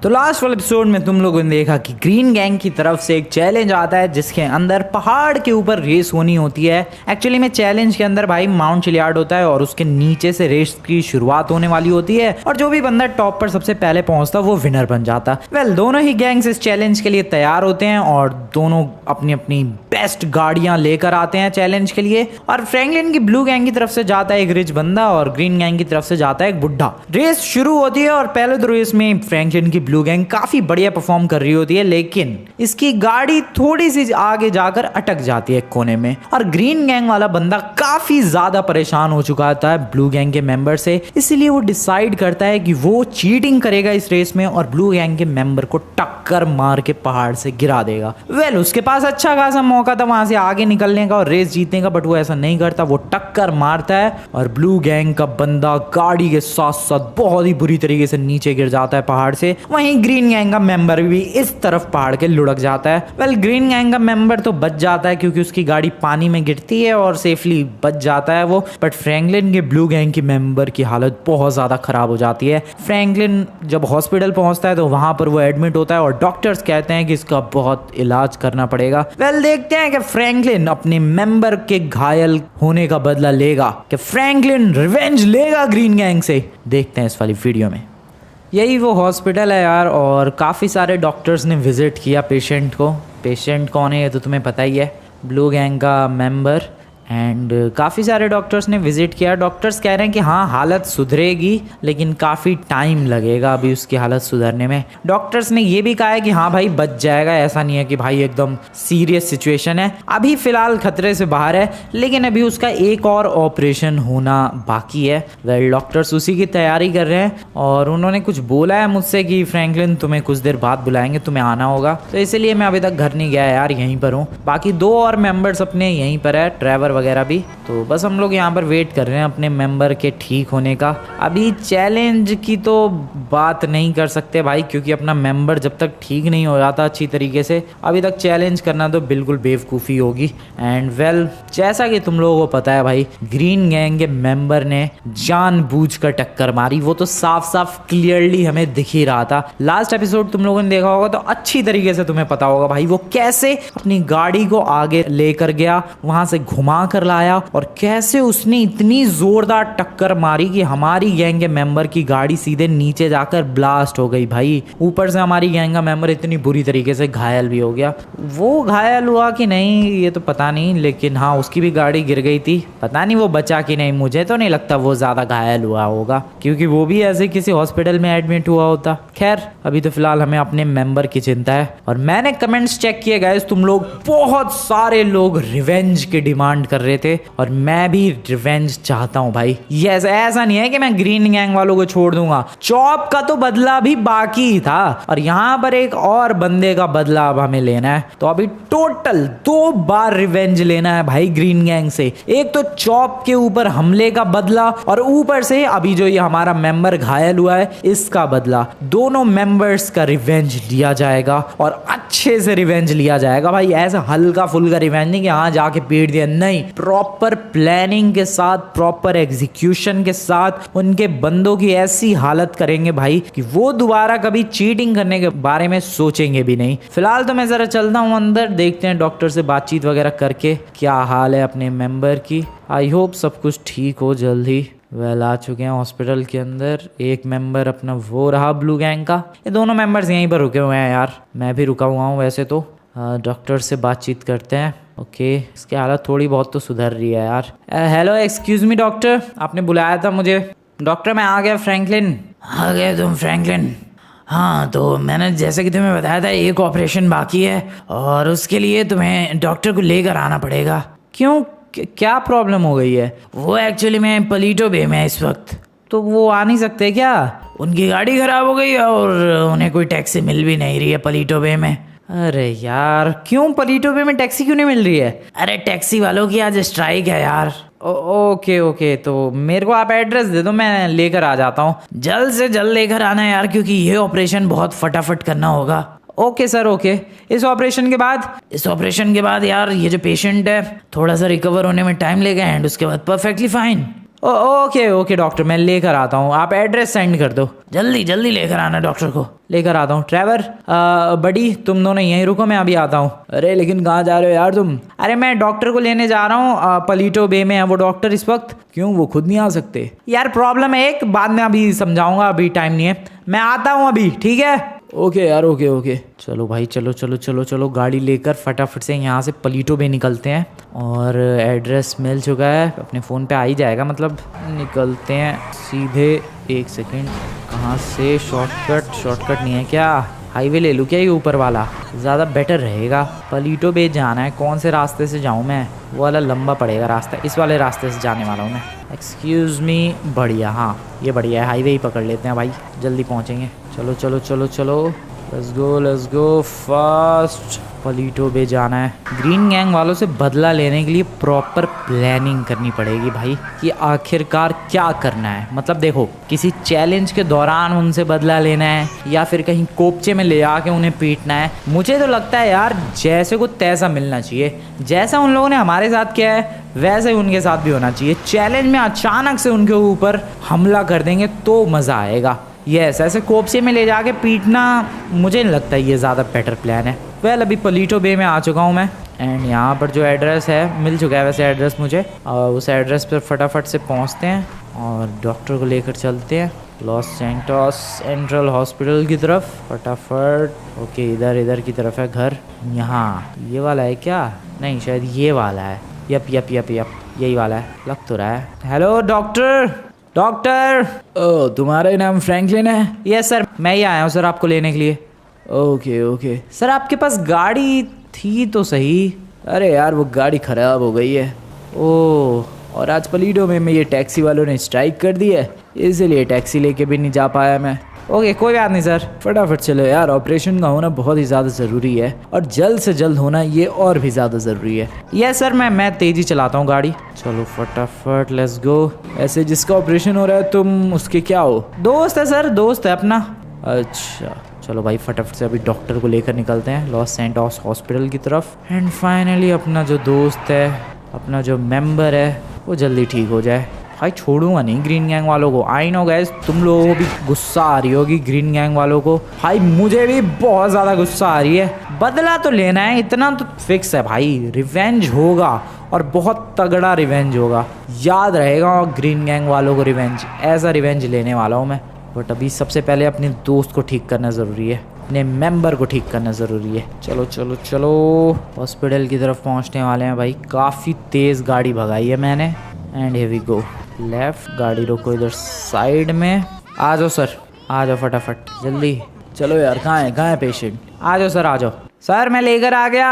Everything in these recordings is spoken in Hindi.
तो लास्ट वाले एपिसोड में तुम लोगों ने देखा कि ग्रीन गैंग की तरफ से एक चैलेंज आता है जिसके अंदर पहाड़ के ऊपर रेस होनी होती है। एक्चुअली में चैलेंज के अंदर भाई माउंट चिलियार्ड होता है और उसके नीचे से रेस की शुरुआत होने वाली होती है और जो भी बंदा टॉप पर सबसे पहले पहुंचता वो विनर बन जाता। वेल दोनों ही गैंग्स इस चैलेंज के लिए तैयार होते हैं और दोनों अपनी अपनी बेस्ट गाड़ियां लेकर आते हैं चैलेंज के लिए। और फ्रैंकलिन की ब्लू गैंग की तरफ से जाता है एक रिच बंदा और ग्रीन गैंग की तरफ से जाता है एक बुढ़ा। रेस शुरू होती है और पहले तो रेस में फ्रैंकलिन की ब्लू गैंग काफी बढ़िया परफॉर्म कर रही होती है, लेकिन इसकी गाड़ी थोड़ी सी आगे जाकर अटक जाती है कोने में और ग्रीन गैंग वाला बंदा काफी ज्यादा परेशान हो चुका होता है ब्लू गैंग के मेंबर से। इसलिए वो डिसाइड करता है कि वो चीटिंग करेगा इस रेस में और ब्लू गैंग के मेंबर को टक्कर मार के पहाड़ से गिरा देगा। वेल उसके पास अच्छा खासा मौका था वहां से आगे निकलने का और रेस जीतने का, बट वो ऐसा नहीं करता। वो टक्कर मारता है और ब्लू गैंग का बंदा गाड़ी के साथ साथ बहुत ही बुरी तरीके से नीचे गिर जाता है पहाड़ से। वहीं ग्रीन गैंग का मेंबर भी इस तरफ पहाड़ के लुढ़क जाता है। वेल ग्रीन गैंग का मेंबर तो बच जाता है क्योंकि उसकी गाड़ी पानी में गिरती है और सेफली बच जाता है वो, बट फ्रैंकलिन के ब्लू गैंग की मेंबर की हालत बहुत ज्यादा खराब हो जाती है। फ्रैंकलिन जब हॉस्पिटल पहुंचता है तो वहां पर वो एडमिट होता है और डॉक्टर्स कहते हैं कि इसका बहुत इलाज करना पड़ेगा। वेल देखते हैं कि फ्रैंकलिन अपने मेंबर के घायल होने का बदला लेगा, कि फ्रैंकलिन रिवेंज लेगा ग्रीन गैंग से। देखते हैं इस वाली वीडियो में। यही वो हॉस्पिटल है यार और काफ़ी सारे डॉक्टर्स ने विजिट किया पेशेंट को। पेशेंट कौन है ये तो तुम्हें पता ही है, ब्लू गैंग का मेंबर। एंड काफ़ी सारे डॉक्टर्स ने विजिट किया। डॉक्टर्स कह रहे हैं कि हाँ हालत सुधरेगी लेकिन काफ़ी टाइम लगेगा अभी उसकी हालत सुधरने में। डॉक्टर्स ने ये भी कहा है कि हाँ भाई बच जाएगा, ऐसा नहीं है कि भाई एकदम सीरियस सिचुएशन है, अभी फ़िलहाल खतरे से बाहर है, लेकिन अभी उसका एक और ऑपरेशन होना बाकी है। वेल डॉक्टर्स उसी की तैयारी कर रहे हैं और उन्होंने कुछ बोला है मुझसे कि फ्रैंकलिन तुम्हें कुछ देर बाद बुलाएंगे, तुम्हें आना होगा। तो इसीलिए मैं अभी तक घर नहीं गया यार, यहीं पर हूँ। बाकी 2 और मेंबर्स अपने यहीं पर है, ट्रेवर वगैरह भी। तो बस हम लोग यहाँ पर वेट कर रहे हैं अपने मेंबर के ठीक होने का। अभी चैलेंज की तो बात नहीं कर सकते भाई, क्योंकि अपना मेंबर जब तक ठीक नहीं हो जाता अच्छी तरीके से, अभी तक चैलेंज करना तो बिल्कुल बेवकूफ़ी होगी। एंड वेल जैसा कि तुम लोगों को पता है भाई, ग्रीन गैंग के मेंबर ने जानबूझकर टक्कर मारी, वो तो साफ साफ क्लियरली हमें दिख ही रहा था। लास्ट एपिसोड तुम लोगों ने देखा होगा तो अच्छी तरीके से तुम्हें पता होगा भाई वो कैसे अपनी गाड़ी को आगे लेकर गया, वहां से घुमा कर लाया और कैसे उसने इतनी जोरदार टक्कर मारी कि हमारी गैंग के मेंबर की गाड़ी सीधे नीचे जाकर ब्लास्ट हो गई भाई। ऊपर से हमारी गैंग का मेंबर इतनी बुरी तरीके से घायल भी हो गया। वो घायल हुआ कि नहीं ये तो पता नहीं, लेकिन हाँ उसकी भी गाड़ी गिर गई थी, पता नहीं वो बचा कि नहीं। मुझे तो नहीं लगता वो ज्यादा घायल हुआ होगा क्योंकि वो भी ऐसे किसी हॉस्पिटल में एडमिट हुआ होता। खैर अभी तो फिलहाल हमें अपने मेंबर की चिंता है। और मैंने कमेंट्स चेक किए गाइस, तुम लोग बहुत सारे लोग रिवेंज की डिमांड कर रहे थे और मैं भी रिवेंज चाहता हूं भाई। यस ऐसा नहीं है कि मैं ग्रीन गैंग वालों को छोड़ दूंगा, चॉप का तो बदला भी बाकी ही था और यहाँ पर एक और बंदे का बदला अब हमें लेना है। तो अभी टोटल 2 बार रिवेंज लेना है भाई ग्रीन गैंग से। एक तो चॉप के ऊपर हमले का बदला और ऊपर से अभी जो ये हमारा मेंबर घायल हुआ है इसका बदला। दोनों मेंबर्स का रिवेंज लिया जाएगा और अच्छे से रिवेंज लिया जाएगा भाई। ऐसा हल्का फुल्का रिवेंज नहीं कि हाँ जाके पीट दिया, नहीं, प्रॉपर प्लानिंग के साथ, प्रॉपर एग्जीक्यूशन के साथ उनके बंदों की ऐसी हालत करेंगे भाई कि वो दोबारा कभी चीटिंग करने के बारे में सोचेंगे भी नहीं। फिलहाल तो मैं जरा चलता हूँ अंदर, देखते हैं डॉक्टर से बातचीत वगैरह करके क्या हाल है अपने मेंबर की। आई होप सब कुछ ठीक हो जल्द ही। वेल आ चुके हैं हॉस्पिटल के अंदर। एक मेंबर अपना वो रहा ब्लू गैंग का, ये दोनों मेंबर्स यहीं पर रुके हुए हैं यार, मैं भी रुका हुआ हूँ वैसे तो। डॉक्टर से बातचीत करते हैं। ओके इसकी हालत थोड़ी बहुत तो सुधर रही है यार। हेलो एक्सक्यूज मी डॉक्टर, आपने बुलाया था मुझे। डॉक्टर मैं आ गया फ्रैंकलिन। आ गए तुम फ्रैंकलिन? हाँ तो मैंने जैसे कि तुम्हें बताया था एक ऑपरेशन बाकी है और उसके लिए तुम्हें डॉक्टर को लेकर आना पड़ेगा। क्यों, क्या प्रॉब्लम हो गई है? वो एक्चुअली मैं पलीटो बे में इस वक्त, तो वो आ नहीं सकते क्या? उनकी गाड़ी खराब हो गई और उन्हें कोई टैक्सी मिल भी नहीं रही है पलीटो बे में। अरे यार क्यों, पलीटो बे में टैक्सी क्यों नहीं मिल रही है? अरे टैक्सी वालों की आज स्ट्राइक है यार। ओके तो मेरे को आप एड्रेस दे दो, मैं लेकर आ जाता हूँ। जल्द से जल्द लेकर आना यार, क्योंकि ये ऑपरेशन बहुत फटाफट करना होगा। Okay sir okay. इस ऑपरेशन के बाद यार ये जो पेशेंट है थोड़ा सा रिकवर होने में टाइम लेगा एंड उसके बाद perfectly fine. Okay okay doctor, मैं लेकर आता हूँ, आप एड्रेस सेंड कर दो, जल्दी जल्दी लेकर आना डॉक्टर को। लेकर आता हूँ। ट्रेवर, बडी तुम दोनों यहीं रुको, मैं अभी आता हूँ। अरे लेकिन कहाँ जा रहे हो यार तुम? अरे मैं डॉक्टर को लेने जा रहा हूँ, पलीटो बे में है वो डॉक्टर इस वक्त। क्यों, वो खुद नहीं आ सकते? यार प्रॉब्लम है एक, बाद में अभी समझाऊंगा, अभी टाइम नहीं है, मैं आता हूँ अभी, ठीक है? ओके यार, ओके ओके। चलो भाई, चलो चलो चलो चलो, गाड़ी लेकर फटाफट से यहाँ से पलीटो बे निकलते हैं। और एड्रेस मिल चुका है, अपने फ़ोन पे आ ही जाएगा, मतलब निकलते हैं सीधे। एक सेकंड, कहाँ से शॉर्टकट नहीं है क्या? हाईवे ले लूँ क्या, ये ऊपर वाला ज़्यादा बेटर रहेगा? पलीटो बे जाना है, कौन से रास्ते से जाऊँ मैं? वो वाला लंबा पड़ेगा रास्ता, इस वाले रास्ते से जाने वाला हूँ मैं। एक्सक्यूज़ मी, बढ़िया, हाँ ये बढ़िया है, हाईवे ही पकड़ लेते हैं भाई, जल्दी पहुँचेंगे। चलो चलो चलो चलो, लेट्स गो फास्ट। पलीटो बे जाना है। ग्रीन गैंग वालों से बदला लेने के लिए प्रॉपर प्लानिंग करनी पड़ेगी भाई, कि आखिरकार क्या करना है। मतलब देखो, किसी चैलेंज के दौरान उनसे बदला लेना है या फिर कहीं कोपचे में ले आके उन्हें पीटना है। मुझे तो लगता है यार जैसे को तैसा मिलना चाहिए, जैसा उन लोगों ने हमारे साथ किया है वैसे ही उनके साथ भी होना चाहिए। चैलेंज में अचानक से उनके ऊपर हमला कर देंगे तो मज़ा आएगा। यस, ऐसे कोपचे में ले जाके पीटना मुझे नहीं लगता ये ज़्यादा बेटर प्लान है। वेल, अभी पलीटो बे में आ चुका हूँ मैं, एंड यहाँ पर जो एड्रेस है मिल चुका है वैसे एड्रेस मुझे, और उस एड्रेस पर फटाफट से पहुँचते हैं और डॉक्टर को लेकर चलते हैं लॉस सैंटोस सेंट्रल हॉस्पिटल की तरफ फटाफट। ओके, इधर की तरफ है घर। यहाँ ये वाला है क्या? नहीं, शायद ये वाला है। यप यही वाला है, लग तो रहा है। Hello doctor. ओह, तुम्हारा नाम फ्रैंकलिन है? यस सर, मैं ही आया हूँ सर आपको लेने के लिए। ओके सर, आपके पास गाड़ी थी तो सही। अरे यार वो गाड़ी ख़राब हो गई है। ओह, और आज पलीटो में ये टैक्सी वालों ने स्ट्राइक कर दी है, इसीलिए टैक्सी लेके भी नहीं जा पाया मैं। ओके, कोई बात नहीं सर, फटाफट चलो यार, ऑपरेशन का होना बहुत ही ज़्यादा ज़रूरी है और जल्द से जल्द होना ये और भी ज़्यादा ज़रूरी है। यस सर, मैं तेज़ी चलाता हूँ गाड़ी। चलो फटाफट, लेट्स गो। ऐसे जिसका ऑपरेशन हो रहा है तुम उसके क्या हो? दोस्त है सर, दोस्त है अपना। अच्छा चलो भाई, फटाफट से अभी डॉक्टर को लेकर निकलते हैं लॉस सैंटोस हॉस्पिटल की तरफ। एंड फाइनली अपना जो दोस्त है, अपना जो मेंबर है, वो जल्दी ठीक हो जाए। भाई छोड़ूंगा नहीं ग्रीन गैंग वालों को। आई नो गाइस, तुम लोगों को भी गुस्सा आ रही होगी ग्रीन गैंग वालों को। भाई मुझे भी बहुत ज़्यादा गुस्सा आ रही है। बदला तो लेना है, इतना तो फिक्स है भाई, रिवेंज होगा और बहुत तगड़ा रिवेंज होगा। याद रहेगा ग्रीन गैंग वालों को रिवेंज, ऐसा रिवेंज लेने वाला हूँ मैं। बट अभी सबसे पहले अपने दोस्त को ठीक करना ज़रूरी है, अपने मेंबर को ठीक करना ज़रूरी है। चलो चलो चलो, हॉस्पिटल की तरफ पहुँचने वाले हैं भाई। काफ़ी तेज़ गाड़ी भगाई है मैंने। And here we go. Left, गाड़ी रोको इधर साइड में। आ जाओ सर, आ जाओ फटाफट जल्दी। चलो यार, कहाँ है पेशेंट? आ जाओ सर, आ जाओ। सर मैं लेकर आ गया,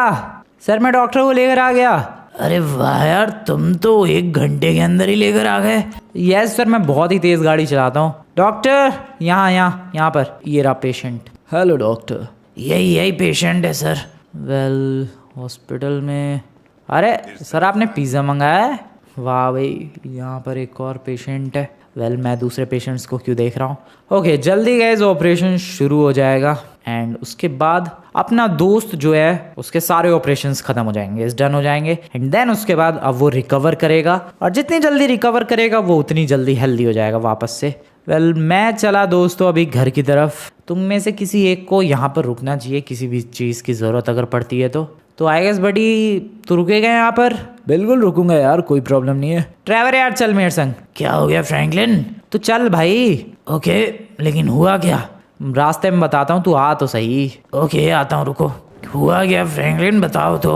सर मैं डॉक्टर को लेकर आ गया। अरे वाह यार, तुम तो 1 घंटे के अंदर ही लेकर आ गए। यस सर, मैं बहुत ही तेज़ गाड़ी चलाता हूँ। डॉक्टर यहाँ पर, ये रहा पेशेंट। Hello doctor. यही पेशेंट है सर। वेल, हॉस्पिटल में। अरे सर, आपने पिज़्ज़ा मंगाया है? वाह भाई, यहाँ पर एक और पेशेंट है। वेल, मैं दूसरे पेशेंट्स को क्यों देख रहा हूँ। ओके, जल्दी गाइस ऑपरेशन शुरू हो जाएगा एंड उसके बाद अपना दोस्त जो है उसके सारे ऑपरेशंस खत्म हो जाएंगे, डन हो जाएंगे। एंड देन उसके बाद अब वो रिकवर करेगा और जितनी जल्दी रिकवर करेगा वो उतनी जल्दी हेल्दी हो जाएगा वापस से। वेल, मैं चला दोस्तों अभी घर की तरफ। तुम में से किसी एक को यहाँ पर रुकना चाहिए, किसी भी चीज़ की ज़रूरत अगर पड़ती है तो आई गेस बडी तो रुकेगा यहाँ पर? बिल्कुल रुकूंगा यार, कोई प्रॉब्लम नहीं है। ट्रेवर यार चल मेरे संग। क्या हो गया फ्रैंकलिन? तो चल भाई। ओके, लेकिन हुआ क्या? रास्ते में बताता हूँ, तू आ तो सही। ओके, आता हूँ, रुको। हुआ क्या फ्रैंकलिन, बताओ तो।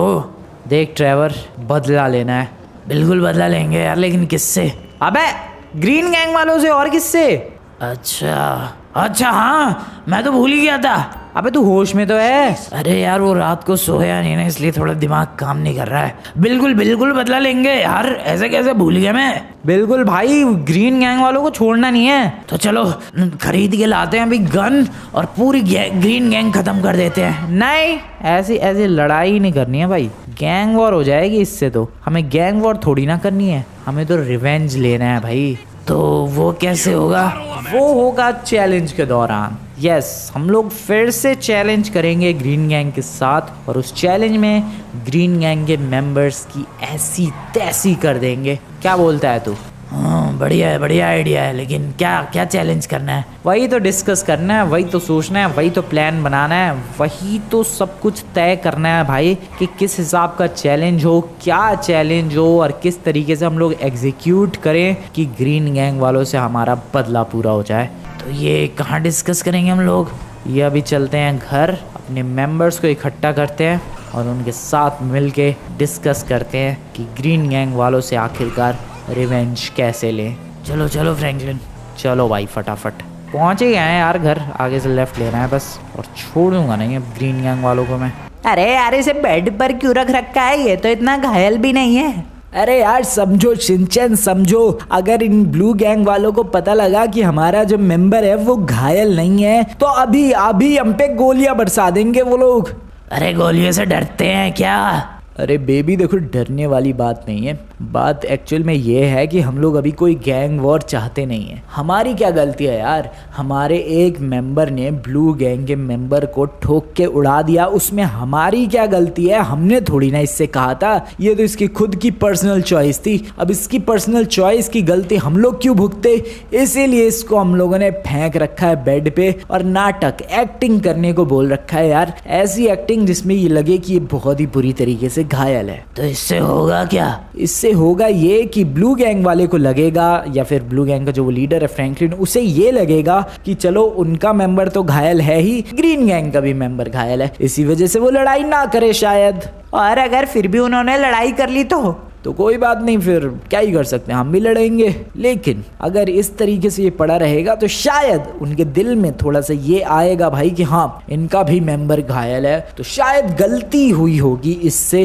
देख ट्रेवर, बदला लेना है। बिल्कुल बदला लेंगे यार, लेकिन किससे? अबे ग्रीन गैंग वालों से, और किससे? अच्छा हाँ, मैं तो भूल ही गया था। अबे तू होश में तो है? अरे यार वो रात को सोया नहीं ना, इसलिए थोड़ा दिमाग काम नहीं कर रहा है। बिल्कुल बदला लेंगे यार, ऐसे कैसे भूल गया मैं। बिल्कुल भाई, ग्रीन गैंग वालों को छोड़ना नहीं है। तो चलो खरीद के लाते हैं अभी गन और पूरी ग्रीन गैंग खत्म कर देते हैं। नहीं, ऐसी लड़ाई नहीं करनी है भाई, गैंग वॉर हो जाएगी इससे। तो हमें गैंग वॉर थोड़ी ना करनी है, हमें तो रिवेंज लेना है भाई। तो वो कैसे होगा? वो होगा चैलेंज के दौरान। यस, हम लोग फिर से चैलेंज करेंगे ग्रीन गैंग के साथ और उस चैलेंज में ग्रीन गैंग के मेंबर्स की ऐसी तैसी कर देंगे। क्या बोलता है तू? हाँ बढ़िया आइडिया है, लेकिन क्या क्या चैलेंज करना है? वही तो डिस्कस करना है, वही तो सोचना है, वही तो प्लान बनाना है, वही तो सब कुछ तय करना है भाई कि किस हिसाब का चैलेंज हो, क्या चैलेंज हो और किस तरीके से हम लोग एग्जीक्यूट करें कि ग्रीन गैंग वालों से हमारा बदला पूरा हो जाए। तो ये कहाँ डिस्कस करेंगे हम लोग? ये अभी चलते हैं घर, अपने मेंबर्स को इकट्ठा करते हैं और उनके साथ मिलके डिस्कस करते हैं कि ग्रीन गैंग वालों से आखिरकार रिवेंज कैसे लें। चलो चलो फ्रैंकलिन, चलो भाई फटाफट। पहुँच ही गए हैं यार घर, आगे से लेफ्ट लेना है बस, और छोड़ूंगा नहीं अब ग्रीन गैंग वालों को मैं। अरे यार इसे बेड पर क्यों रख रखा है? ये तो इतना घायल भी नहीं है। अरे यार समझो शिनचैन, समझो, अगर इन ब्लू गैंग वालों को पता लगा कि हमारा जो मेंबर है वो घायल नहीं है तो अभी अभी हम पे गोलियां बरसा देंगे वो लोग। अरे गोलियों से डरते हैं क्या? अरे बेबी देखो, डरने वाली बात नहीं है, बात एक्चुअल में ये है कि हम लोग अभी कोई गैंग वॉर चाहते नहीं है। हमारी क्या गलती है यार? हमारे एक मेंबर ने ब्लू गैंग के मेंबर को ठोक के उड़ा दिया, उसमें हमारी क्या गलती है? हमने थोड़ी ना इससे कहा था, ये तो इसकी खुद की पर्सनल चॉइस थी। अब इसकी पर्सनल चॉइस की गलती हम लोग क्यों भुगते? इसीलिए इसको हम लोगों ने फेंक रखा है बेड पे और नाटक एक्टिंग करने को बोल रखा है यार, ऐसी एक्टिंग जिसमें ये लगे कि ये बहुत ही बुरी तरीके से घायल है। तो इससे होगा क्या? इससे होगा ये कि ब्लू गैंग वाले को लगेगा, या फिर ब्लू गैंग का जो वो लीडर है फ्रैंकलिन, उसे ये लगेगा कि चलो उनका मेंबर तो घायल है ही, ग्रीन गैंग का भी मेंबर घायल है, इसी वजह से वो लड़ाई ना करे शायद। और अगर फिर भी उन्होंने लड़ाई कर ली तो कोई बात नहीं, फिर क्या ही कर सकते हैं, हम भी लड़ेंगे। लेकिन अगर इस तरीके से ये पड़ा रहेगा तो शायद उनके दिल में थोड़ा सा ये आएगा भाई कि हाँ इनका भी मेंबर घायल है, तो शायद गलती हुई होगी इससे,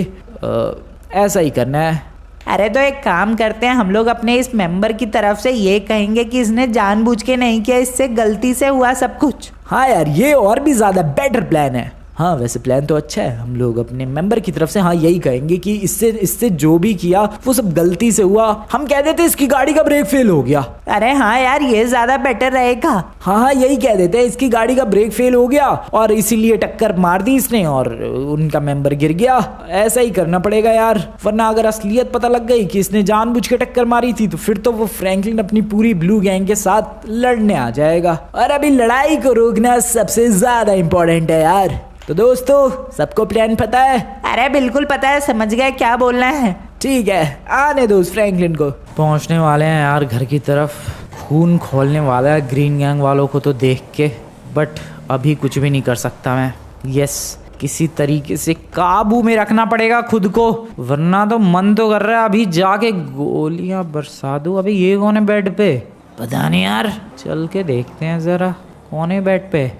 ऐसा ही करना है। अरे तो एक काम करते हैं, हम लोग अपने इस मेंबर की तरफ से ये कहेंगे कि इसने जानबूझ के नहीं किया, इससे गलती से हुआ सब कुछ। हाँ यार ये और भी ज्यादा बेटर प्लान है। हाँ वैसे प्लान तो अच्छा है, हम लोग अपने मेंबर की तरफ से हाँ यही कहेंगे कि इससे जो भी किया वो सब गलती से हुआ। हम कह देते इसकी गाड़ी का ब्रेक फेल हो गया। अरे हाँ यार ये ज्यादा बेटर रहेगा। हाँ यही कह देते हैं, इसकी गाड़ी का ब्रेक फेल हो गया और इसीलिए टक्कर मार दी इसने और उनका मेंबर गिर गया। ऐसा ही करना पड़ेगा यार, वरना अगर असलियत पता लग गई कि इसने जानबूझ के टक्कर मारी थी तो फिर तो वो फ्रैंकलिन अपनी पूरी ब्लू गैंग के साथ लड़ने आ जाएगा, और अभी लड़ाई को रोकना सबसे ज्यादा इंपॉर्टेंट है यार। तो दोस्तों सबको प्लान पता है? अरे बिल्कुल पता है, समझ गए क्या बोलना है। ठीक है आने दो उस फ्रैंकलिन को। पहुंचने वाले हैं यार घर की तरफ, खून खोलने वाला है ग्रीन गैंग वालों को तो देख के, बट अभी कुछ भी नहीं कर सकता मैं। यस किसी तरीके से काबू में रखना पड़ेगा खुद को, वरना तो मन तो कर रहा है अभी जाके गोलियां बरसा दूं। अभी ये कौन है बेड पे? पता नहीं यार, चल के देखते हैं जरा कौन है बेड पे।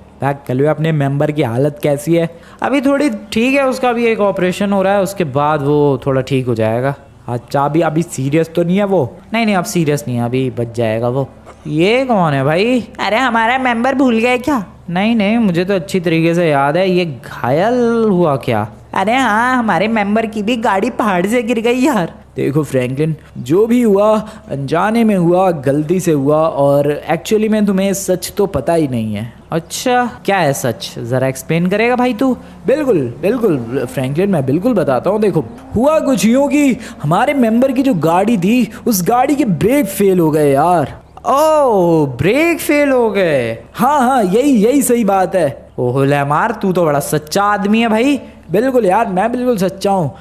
कलवे अपने मेंबर की हालत कैसी है? अभी थोड़ी ठीक है, उसका भी एक ऑपरेशन हो रहा है, उसके बाद वो थोड़ा ठीक हो जाएगा। अच्छा अभी सीरियस तो नहीं है वो? नहीं अब सीरियस नहीं है, अभी बच जाएगा वो। ये कौन है भाई? अरे हमारा मेंबर भूल गए क्या? नहीं मुझे तो अच्छी तरीके से याद है। ये घायल हुआ क्या? अरे हाँ हमारे मेंबर की भी गाड़ी पहाड़ से गिर गई यार। देखो फ्रैंकलिन जो भी हुआ अनजाने में हुआ, गलती से हुआ, और एक्चुअली में तुम्हें सच तो पता ही नहीं है। अच्छा क्या है सच, जरा एक्सप्लेन करेगा भाई तू? बिल्कुल फ्रैंकलिन मैं बिल्कुल बताता हूँ। देखो हुआ कुछ यूँ कि हमारे मेंबर की जो गाड़ी थी उस गाड़ी के ब्रेक फेल हो गए यार। ओह ब्रेक फेल हो गए? हाँ यही सही बात है। ओह लैमार तू तो बड़ा सच्चा आदमी है भाई। बिल्कुल यार मैं बिल्कुल सच्चा हूँ।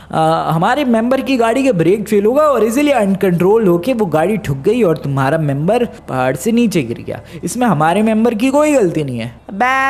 हमारे मेंबर की गाड़ी के ब्रेक फेल होगा और इसीलिए अनकंट्रोल होके वो गाड़ी ठुक गई और तुम्हारा मेंबर पहाड़ से नीचे गिर गया। इसमें हमारे मेंबर की कोई गलती नहीं है।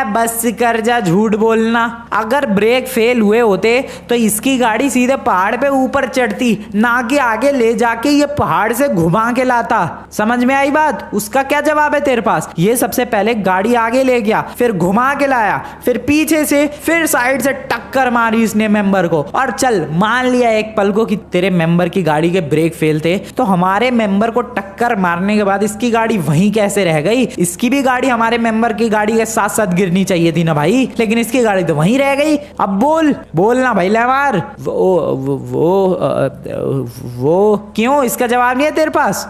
बस कर जा झूठ बोलना। अगर ब्रेक फेल हुए होते तो इसकी गाड़ी सीधे पहाड़ पे ऊपर चढ़ती, ना कि आगे ले जाके ये पहाड़ से घुमा के लाता। समझ में आई बात? उसका क्या जवाब है तेरे पास? ये सबसे पहले गाड़ी आगे ले गया, फिर घुमा के लाया, फिर पीछे से, फिर साइड से टक्कर मारी इसने मेंबर को। और चल मान लिया एक पल को कि तेरे मेंबर की गाड़ी के ब्रेक फेल थे, तो हमारे मेंबर को टक्कर मारने के बाद इसकी गाड़ी वहीं कैसे रह गई? इसकी भी गाड़ी हमारे मेंबर की गाड़ी के साथ साथ गिरनी चाहिए थी ना भाई, लेकिन इसकी गाड़ी तो वहीं रह गई। अब बोलना भाई लैमार। वो क्यों? इसका जवाब नहीं है तेरे पास?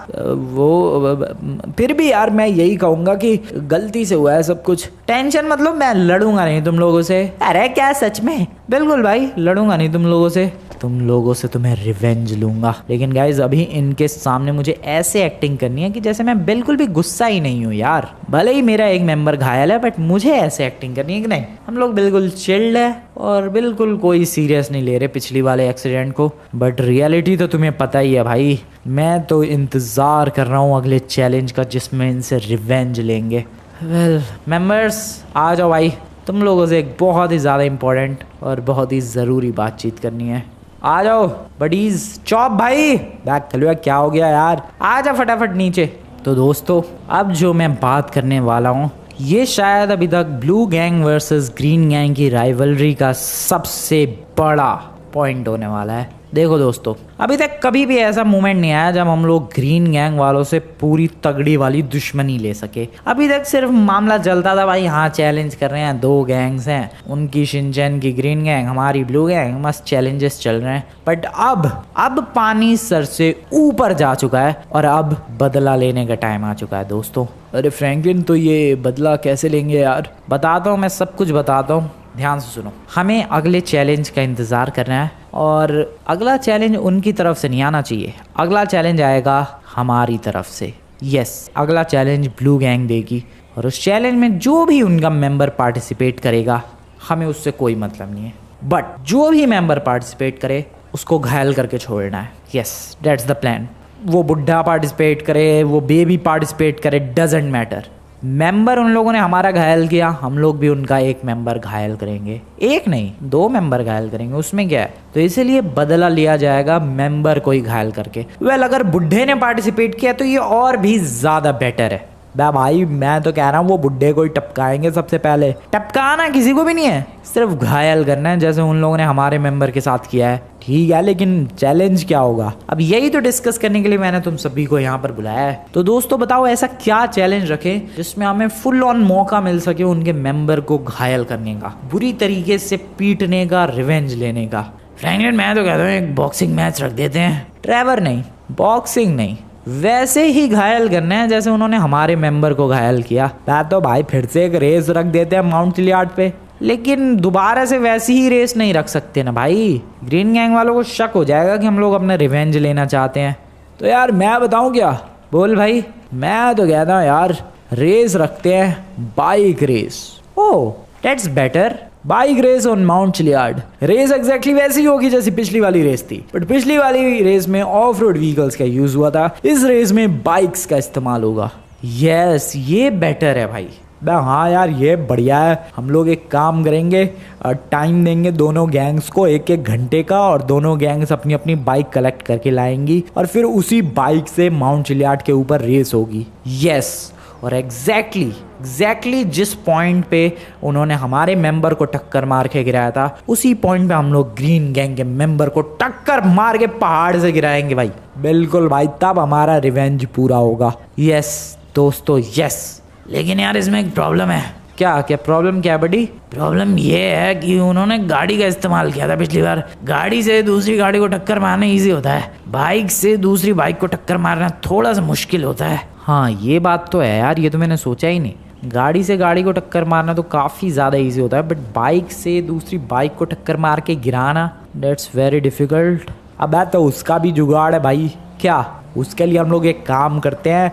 फिर भी यार मैं यही कहूंगा कि गलती से हुआ है सब कुछ। टेंशन मतलब मैं लड़ूंगा नहीं तुम लोगों से। अरे क्या सच में? बिल्कुल भाई लड़ूंगा नहीं तुम लोगों से। तुम लोगों से तो मैं रिवेंज लूंगा। लेकिन गाइज अभी इनके सामने मुझे ऐसे एक्टिंग करनी है कि जैसे मैं बिल्कुल भी गुस्सा ही नहीं हूँ यार। भले ही मेरा एक मेंबर घायल है बट मुझे ऐसे एक्टिंग करनी है कि नहीं हम लोग बिल्कुल चिल्ड है और बिल्कुल कोई सीरियस नहीं ले रहे पिछली वाले एक्सीडेंट को। बट रियलिटी तो तुम्हें पता ही है भाई। मैं तो इंतज़ार कर रहा हूँ अगले चैलेंज का जिसमें इनसे रिवेंज लेंगे। वेल मेंबर्स आ जाओ भाई, तुम लोगों से एक बहुत ही ज़्यादा इम्पोर्टेंट और बहुत ही ज़रूरी बातचीत करनी है। आ जाओ बडीज। चौप भाई बैग खलुआ क्या हो गया यार, आ जा फटाफट नीचे। तो दोस्तों अब जो मैं बात करने वाला हूँ ये शायद अभी तक blue gang versus green gang की राइवलरी का सबसे बड़ा पॉइंट होने वाला है। देखो दोस्तों अभी तक कभी भी ऐसा मोमेंट नहीं आया जब हम लोग ग्रीन गैंग वालों से पूरी तगड़ी वाली दुश्मनी ले सके। अभी तक सिर्फ मामला चलता था भाई, हाँ चैलेंज कर रहे हैं, 2 गैंग्स हैं, उनकी शिनचैन की ग्रीन गैंग, हमारी ब्लू गैंग, मस्त चैलेंजेस चल रहे हैं। बट अब पानी सर से ऊपर जा चुका है और अब बदला लेने का टाइम आ चुका है दोस्तों। अरे फ्रैंकलिन तो ये बदला कैसे लेंगे यार, बताता हूँ मैं सब कुछ बताता हूँ, ध्यान से सुनो। हमें अगले चैलेंज का इंतज़ार करना है और अगला चैलेंज उनकी तरफ से नहीं आना चाहिए, अगला चैलेंज आएगा हमारी तरफ से। यस अगला चैलेंज ब्लू गैंग देगी और उस चैलेंज में जो भी उनका मेंबर पार्टिसिपेट करेगा हमें उससे कोई मतलब नहीं है। बट जो भी मेंबर पार्टिसिपेट करे उसको घायल करके छोड़ना है। Yes that's the plan. वो बुढ़ा पार्टिसिपेट करे, वो बेबी पार्टिसिपेट करे, डजेंट मैटर। मेंबर उन लोगों ने हमारा घायल किया, हम लोग भी उनका एक मेंबर घायल करेंगे, एक नहीं 2 मेंबर घायल करेंगे, उसमें क्या है। तो इसीलिए बदला लिया जाएगा मेंबर को ही घायल करके। वेल अगर बुढ़े ने पार्टिसिपेट किया तो ये और भी ज़्यादा बेटर है। भाई मैं तो कह रहा हूँ वो बुढ़े को ही टपकाएंगे सबसे पहले। टपकाना किसी को भी नहीं है, सिर्फ घायल करना है जैसे उन लोगों ने हमारे मेंबर के साथ किया है। ठीक है लेकिन चैलेंज क्या होगा, अब यही तो डिस्कस करने के लिए मैंने तुम सभी को यहाँ पर बुलाया है। तो दोस्तों बताओ ऐसा क्या चैलेंज रखें जिसमें हमें फुल ऑन मौका मिल सके उनके मेंबर को घायल करने का, बुरी तरीके से पीटने का, रिवेंज लेने का। फ्रैंकलिन मैं तो कहता हूँ एक बॉक्सिंग मैच रख देते हैं। ट्रेवर नहीं, बॉक्सिंग नहीं, वैसे ही घायल करना है जैसे उन्होंने हमारे मेंबर को घायल किया। तो भाई फिर से एक रेस रख देते हैं माउंट चिलियार्ड पे, लेकिन दोबारा से वैसी ही रेस नहीं रख सकते ना भाई, ग्रीन गैंग वालों को शक हो जाएगा कि हम लोग अपना रिवेंज लेना चाहते हैं। तो यार मैं बताऊं क्या, बोल भाई। मैं तो कहता हूँ यार रेस रखते हैं, bike race. Oh that's better, bike race on mount चिलियार्ड। रेस एग्जैक्टली वैसी होगी जैसी पिछली वाली रेस थी, बट पिछली वाली रेस में ऑफ रोड व्हीकल्स का यूज हुआ था, इस रेस में बाइक्स का इस्तेमाल होगा। यस ये बेटर है भाई। हाँ यार ये बढ़िया है। हम लोग एक काम करेंगे, टाइम देंगे दोनों गैंग्स को 1-1 घंटे का, और दोनों गैंग्स अपनी अपनी बाइक कलेक्ट करके लाएंगी और फिर उसी बाइक से माउंट चिलियार्ड के ऊपर रेस होगी। यस और एग्जैक्टली जिस पॉइंट पे उन्होंने हमारे मेंबर को टक्कर मार के गिराया था उसी पॉइंट पे हम लोग ग्रीन गैंग के मेंबर को टक्कर मार के पहाड़ से गिराएंगे भाई। बिल्कुल भाई, तब हमारा रिवेंज पूरा होगा। यस दोस्तों यस। लेकिन यार इसमें एक प्रॉब्लम है। क्या प्रॉब्लम क्या है बड़ी? प्रॉब्लम ये है कि उन्होंने गाड़ी का इस्तेमाल किया था पिछली बार। गाड़ी से दूसरी गाड़ी को टक्कर मारना इजी होता है, बाइक से दूसरी बाइक को टक्कर मारना थोड़ा सा मुश्किल होता है। हाँ ये बात तो है यार, ये तो मैंने सोचा ही नहीं। गाड़ी से गाड़ी को टक्कर मारना तो काफ़ी ज़्यादा इजी होता है, बट बाइक से दूसरी बाइक को टक्कर मार के गिराना दैट्स वेरी डिफ़िकल्ट। अब तो उसका भी जुगाड़ है भाई। क्या? उसके लिए हम लोग एक काम करते हैं,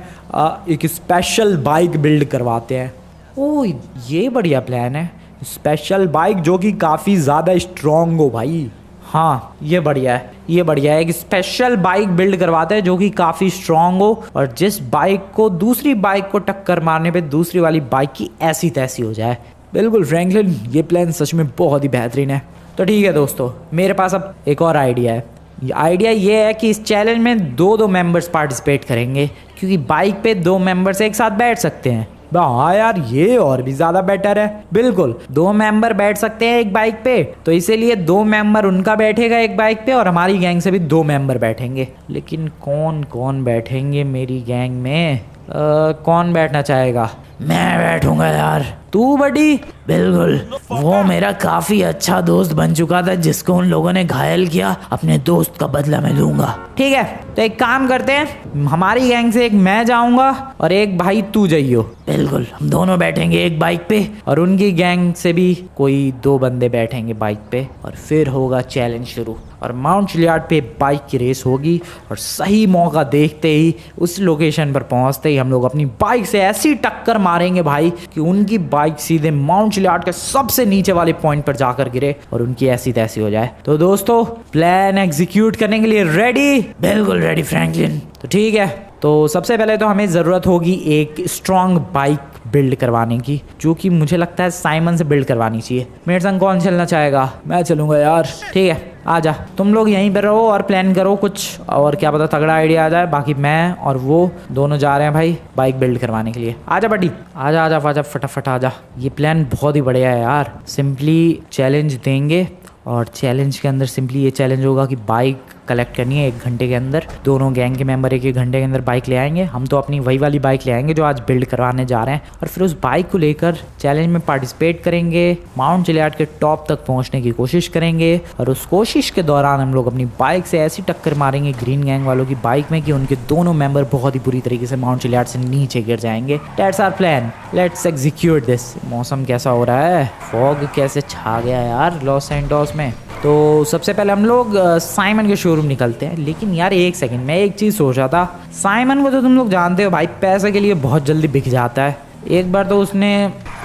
एक स्पेशल बाइक बिल्ड करवाते हैं। ओह ये बढ़िया प्लान है, स्पेशल बाइक जो कि काफ़ी ज़्यादा स्ट्रॉन्ग हो भाई। हाँ ये बढ़िया है, ये बढ़िया है। एक स्पेशल बाइक बिल्ड करवाते हैं जो कि काफ़ी स्ट्रॉन्ग हो और जिस बाइक को दूसरी बाइक को टक्कर मारने पे दूसरी वाली बाइक की ऐसी तैसी हो जाए। बिल्कुल फ्रैंकलिन, ये प्लान सच में बहुत ही बेहतरीन है। तो ठीक है दोस्तों, मेरे पास अब एक और आइडिया है। आइडिया ये है कि इस चैलेंज में 2-2 मेंबर्स पार्टिसिपेट करेंगे, क्योंकि बाइक पे 2 मेंबर्स एक साथ बैठ सकते हैं। हाँ यार ये और भी ज्यादा बेटर है। बिल्कुल 2 मेंबर बैठ सकते हैं एक बाइक पे, तो इसीलिए 2 मेंबर उनका बैठेगा एक बाइक पे और हमारी गैंग से भी 2 मेंबर बैठेंगे। लेकिन कौन कौन बैठेंगे मेरी गैंग में? कौन बैठना चाहेगा? मैं बैठूंगा यार। तू बड़ी? बिल्कुल, वो मेरा काफी अच्छा दोस्त बन चुका था जिसको उन लोगों ने घायल किया। अपने दोस्त का बदला मैं लूंगा। ठीक है तो एक काम करते हैं, हमारी गैंग से एक मैं जाऊंगा और एक भाई तू जाइयो। बिल्कुल, हम दोनों बैठेंगे एक बाइक पे और उनकी गैंग से भी कोई 2 बंदे बैठेंगे बाइक पे और फिर होगा चैलेंज शुरू। और माउंट चिलियाड पे बाइक की रेस होगी। और सही मौका देखते ही उस लोकेशन पर पहुंचते ही हम लोग अपनी बाइक से ऐसी टक्कर मारेंगे भाई कि उनकी बाइक सीधे माउंट चिलियाड के सबसे नीचे वाले पॉइंट पर जाकर गिरे और उनकी ऐसी तैसी हो जाए। तो दोस्तों प्लान एग्जीक्यूट करने के लिए रेडी? बिल्कुल रेडी फ्रैंकलिन। तो ठीक है, तो सबसे पहले तो हमें ज़रूरत होगी एक स्ट्रॉन्ग बाइक बिल्ड करवाने की, जो कि मुझे लगता है साइमन से बिल्ड करवानी चाहिए। मेरे संग कौन चलना चाहेगा? मैं चलूँगा यार। ठीक है, आजा, तुम लोग यहीं पर रहो और प्लान करो कुछ, और क्या पता तगड़ा आइडिया आ जाए। बाकी मैं और वो दोनों जा रहे हैं भाई बाइक बिल्ड करवाने के लिए। आजा बड्डी, आजा आजा आजा, फटाफट आजा। ये प्लान बहुत ही बढ़िया है यार। सिंपली चैलेंज देंगे और चैलेंज के अंदर सिंपली ये चैलेंज होगा कि बाइक कलेक्ट करनी है 1 घंटे के अंदर। दोनों गैंग के मेंबर 1 घंटे के अंदर बाइक ले आएंगे। हम तो अपनी वही वाली बाइक ले आएंगे जो आज बिल्ड करवाने जा रहे हैं, और फिर उस बाइक को लेकर चैलेंज में पार्टिसिपेट करेंगे। माउंट चिलियाड के टॉप तक पहुंचने की कोशिश करेंगे, और उस कोशिश के दौरान हम लोग अपनी बाइक से ऐसी टक्कर मारेंगे ग्रीन गैंग वालों की बाइक में कि उनके दोनों मेंबर बहुत ही बुरी तरीके से माउंट चिलियाड से नीचे गिर जाएंगे। That's our plan, let's execute this. मौसम कैसा हो रहा है? फॉग कैसे छा गया यार लॉस सैंटोस में। तो सबसे पहले हम लोग साइमन के शोरूम निकलते हैं। लेकिन यार एक सेकंड, मैं एक चीज़ सोच रहा था। साइमन को तो तुम लोग जानते हो भाई, पैसे के लिए बहुत जल्दी बिक जाता है। एक बार तो उसने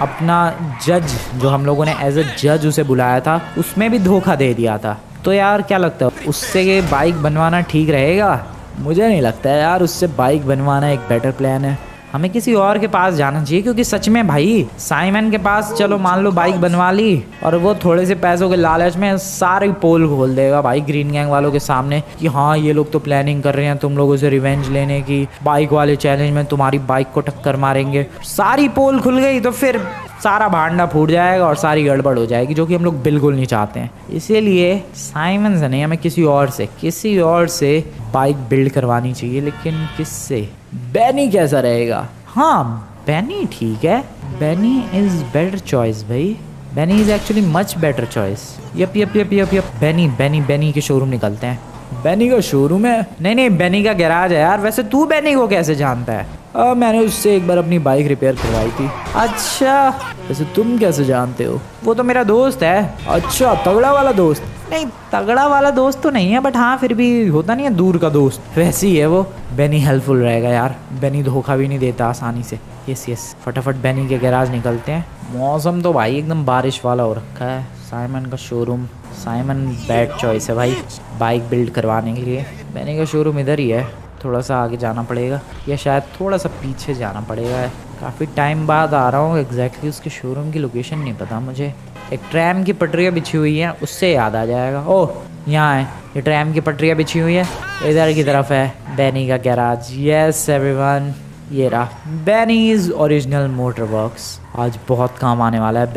अपना जज, जो हम लोगों ने एज अ जज उसे बुलाया था, उसमें भी धोखा दे दिया था। तो यार क्या लगता है, उससे बाइक बनवाना ठीक रहेगा? मुझे नहीं लगता है यार, उससे बाइक बनवाना एक बेटर प्लान है। हमें किसी और के पास जाना चाहिए, क्योंकि सच में भाई साइमन के पास चलो मान लो बाइक बनवा ली, और वो थोड़े से पैसों के लालच में सारी पोल खोल देगा भाई ग्रीन गैंग वालों के सामने कि हाँ ये लोग तो प्लानिंग कर रहे हैं तुम लोगों से रिवेंज लेने की, बाइक वाले चैलेंज में तुम्हारी बाइक को टक्कर मारेंगे। सारी पोल खुल गई तो फिर सारा भांडा फूट जाएगा और सारी गड़बड़ हो जाएगी, जो कि हम लोग बिल्कुल नहीं चाहते हैं। इसीलिए साइमन से नहीं, हमें किसी और से बाइक बिल्ड करवानी चाहिए। लेकिन किससे? बेनी कैसा रहेगा? हाँ बेनी ठीक है, बेनी इज बेटर चॉइस भाई। Benny is actually much better choice. Yup yup yup yup yup, Benny के शोरूम निकलते हैं। बेनी का शोरूम है? नहीं, बेनी का गैराज है यार। वैसे तू बेनी को कैसे जानता है? मैंने उससे एक बार अपनी बाइक रिपेयर करवाई थी। अच्छा, वैसे तुम कैसे जानते हो? वो तो मेरा दोस्त है। अच्छा, तगड़ा वाला दोस्त? नहीं, तगड़ा वाला दोस्त तो नहीं है, बट हाँ फिर भी होता नहीं है दूर का दोस्त, वैसे ही है वो। बेनी हेल्पफुल रहेगा यार, बेनी धोखा भी नहीं देता आसानी से। यस, फटाफट बेनी के गैराज निकलते हैं। मौसम तो भाई एकदम बारिश वाला हो रखा है। साइमन का शोरूम, साइमन बैड चॉइस है भाई बाइक बिल्ड करवाने के लिए। बेनी का शोरूम इधर ही है, थोड़ा सा आगे जाना पड़ेगा, या शायद थोड़ा सा पीछे जाना पड़ेगा। काफ़ी टाइम बाद आ रहा हूँ, एग्जैक्टली उसके शोरूम की लोकेशन नहीं पता मुझे। एक ट्रैम की पटरियाँ बिछी हुई हैं, उससे याद आ जाएगा। ओह यहाँ है, ये ट्रैम की पटरियाँ बिछी हुई है, इधर की तरफ है बेनी का गैराज। यस एवरीवन, ये रहा बेनीज ओरिजिनल मोटर वर्क्स। आज बहुत काम आने वाला है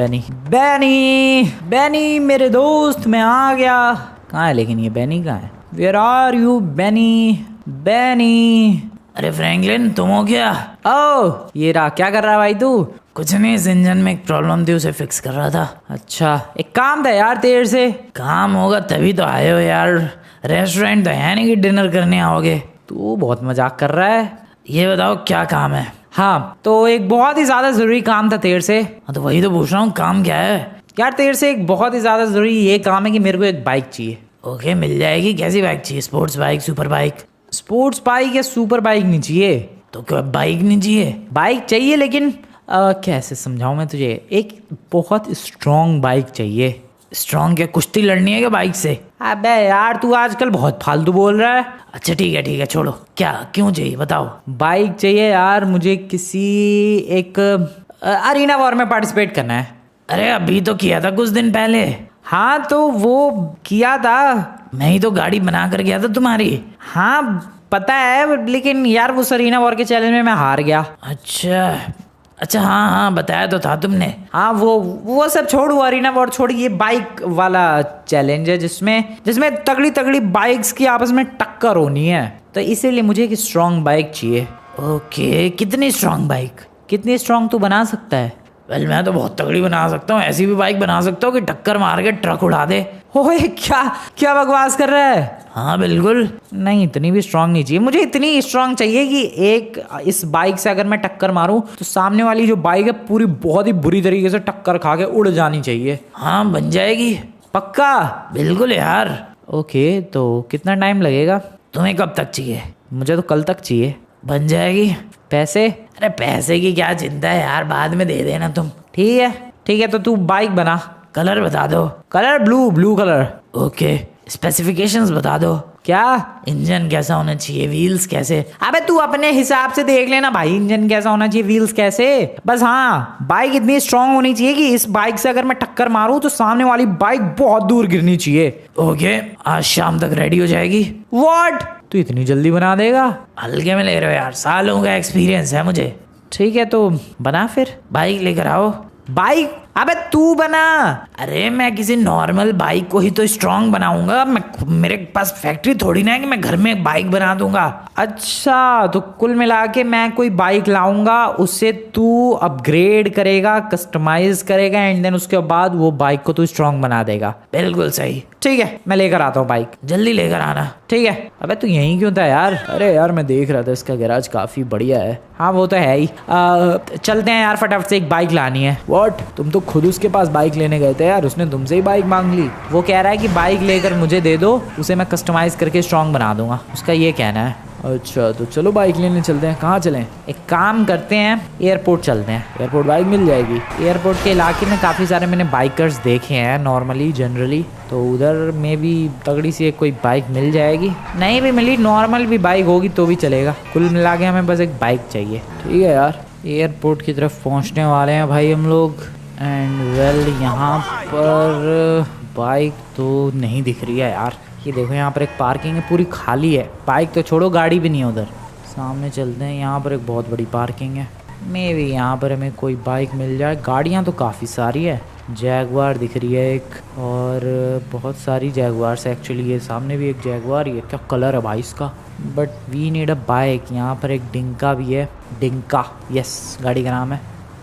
बेनी मेरे दोस्त, मैं आ गया। कहाँ है लेकिन ये बेनी कहाँ है? Where are you Benny? अरे फ्रैंकलिन तुम हो क्या? ओह ये रहा, क्या कर रहा है भाई तू? कुछ नहीं, इस इंजन में एक प्रॉब्लम थी, उसे फिक्स कर रहा था। अच्छा, एक काम था यार तेरे से। काम होगा तभी तो आए हो यार, रेस्टोरेंट तो है नहीं कि डिनर करने आओगे। तू बहुत मजाक कर रहा है। ये बताओ क्या काम है? हाँ तो एक बहुत ही ज्यादा जरूरी काम था तेरे से। हाँ तो वही तो पूछ रहा हूँ, काम क्या है? यार तेरे से एक बहुत ही ज्यादा जरूरी ये काम है कि मेरे को एक बाइक चाहिए। ओके मिल जाएगी। कैसी बाइक चाहिए? Sports bike, super bike? Sports bike या सुपर बाइक नहीं चाहिए। तो क्या बाइक नहीं चाहिए? बाइक चाहिए, लेकिन कैसे समझाऊं मैं तुझे, एक बहुत स्ट्रॉन्ग बाइक चाहिए। स्ट्रॉन्ग क्या, कुश्ती लड़नी है क्या बाइक से? अबे यार तू आजकल बहुत फालतू बोल रहा है। अच्छा ठीक है छोड़ो, क्या क्यों चाहिए बताओ? बाइक चाहिए यार मुझे, किसी एक अरीना वॉर में पार्टिसिपेट करना है। अरे अभी तो किया था कुछ दिन पहले। हाँ तो वो किया था, मैं ही तो गाड़ी बना कर गया था तुम्हारी। हाँ पता है, लेकिन यार वो अरीना वॉर के चैलेंज में मैं हार गया। अच्छा हाँ बताया तो था तुमने। हाँ वो सब छोड़, वो अरीना वॉर छोड़, ये बाइक वाला चैलेंज है जिसमें तगड़ी बाइक्स की आपस में टक्कर होनी है। तो इसीलिए मुझे एक स्ट्रॉन्ग बाइक चाहिए। ओके, कितनी स्ट्रॉन्ग बाइक? कितनी स्ट्रॉन्ग तू बना सकता है? वेल मैं तो बहुत तगड़ी बना सकता हूँ, ऐसी भी बाइक बना सकता हूँ कि टक्कर मार के ट्रक उड़ा दे। ओए क्या बकवास कर रहा है? हाँ बिल्कुल नहीं, इतनी भी स्ट्रांग नहीं चाहिए मुझे। इतनी स्ट्रांग चाहिए कि एक इस बाइक से अगर मैं टक्कर मारूं तो सामने वाली जो बाइक है पूरी बहुत ही बुरी तरीके से टक्कर खा के उड़ जानी चाहिए। हाँ बन जाएगी, पक्का? बिल्कुल यार। ओके, तो कितना टाइम लगेगा? तुम्हें कब तक चाहिए? मुझे तो कल तक चाहिए। बन जाएगी। पैसे? अरे पैसे की क्या चिंता है यार, बाद में दे देना तुम। ठीक है, तो तू बाइक बना। कलर बता दो। Colour blue colour. Okay, specifications बता दो। क्या? इंजन कैसा होना चाहिए, व्हील्स कैसे? अबे तू अपने हिसाब से देख लेना भाई, इंजन कैसा होना चाहिए, व्हील्स कैसे। बस हाँ, बाइक इतनी स्ट्रांग होनी चाहिए कि इस बाइक से अगर मैं टक्कर मारूं तो सामने वाली बाइक बहुत दूर गिरनी चाहिए। ओके, आज शाम तक रेडी हो जाएगी। व्हाट? तू इतनी जल्दी बना देगा? हल्के में ले रहे हो यार, सालों का एक्सपीरियंस है मुझे। ठीक है, तो बना फिर। बाइक लेकर आओ। बाइक? अबे तू बना। अरे मैं किसी नॉर्मल बाइक को ही तो स्ट्रांग बनाऊंगा। मेरे पास फैक्ट्री थोड़ी ना है कि मैं घर में एक बाइक बना दूंगा। अच्छा, तो कुल मिला के मैं कोई बाइक लाऊंगा, उससे तू अपग्रेड करेगा, कस्टमाइज करेगा, एंड देन उसके बाद वो बाइक को तू स्ट्रांग बना देगा। बिल्कुल सही। ठीक है, मैं लेकर आता हूँ बाइक। जल्दी लेकर आना। ठीक है। अबे तू यहीं क्यों था यार? अरे यार मैं देख रहा था इसका गैराज काफी बढ़िया है। हाँ वो तो है ही। चलते हैं यार, फटाफट से एक बाइक लानी है। व्हाट? तुम तो खुद उसके पास बाइक लेने गए थे यार, उसने तुमसे ही बाइक मांग ली। वो कह रहा है कि बाइक लेकर मुझे दे दो, उसे मैं कस्टमाइज करके स्ट्रांग बना दूंगा, उसका ये कहना है। अच्छा, तो चलो बाइक लेने चलते हैं। कहाँ चलें? एक काम करते हैं, एयरपोर्ट चलते हैं। एयरपोर्ट बाइक मिल जाएगी। एयरपोर्ट के इलाके में काफ़ी सारे मैंने बाइकर्स देखे हैं नॉर्मली, जनरली, तो उधर में भी तगड़ी सी एक कोई बाइक मिल जाएगी। नहीं भी मिली, नॉर्मल भी बाइक होगी तो भी चलेगा। कुल मिला के हमें बस एक बाइक चाहिए। ठीक है यार, एयरपोर्ट की तरफ पहुँचने वाले हैं भाई हम लोग। एंड वेल, यहाँ पर बाइक तो नहीं दिख रही है यार। ये देखो, यहाँ पर एक पार्किंग है, पूरी खाली है। बाइक तो छोड़ो, गाड़ी भी नहीं है उधर। सामने चलते हैं, यहाँ पर एक बहुत बड़ी पार्किंग है। मे भी यहाँ पर हमें कोई बाइक मिल जाए। गाड़ियाँ तो काफ़ी सारी है। जैगवार दिख रही है एक, और बहुत सारी जैगवार्स है एक्चुअली। ये सामने भी एक जैगवार ही है। क्या कलर है भाई इसका। But we need a bike. यहाँ पर एक डिंका भी है। डिंका, यस, गाड़ी का नाम है।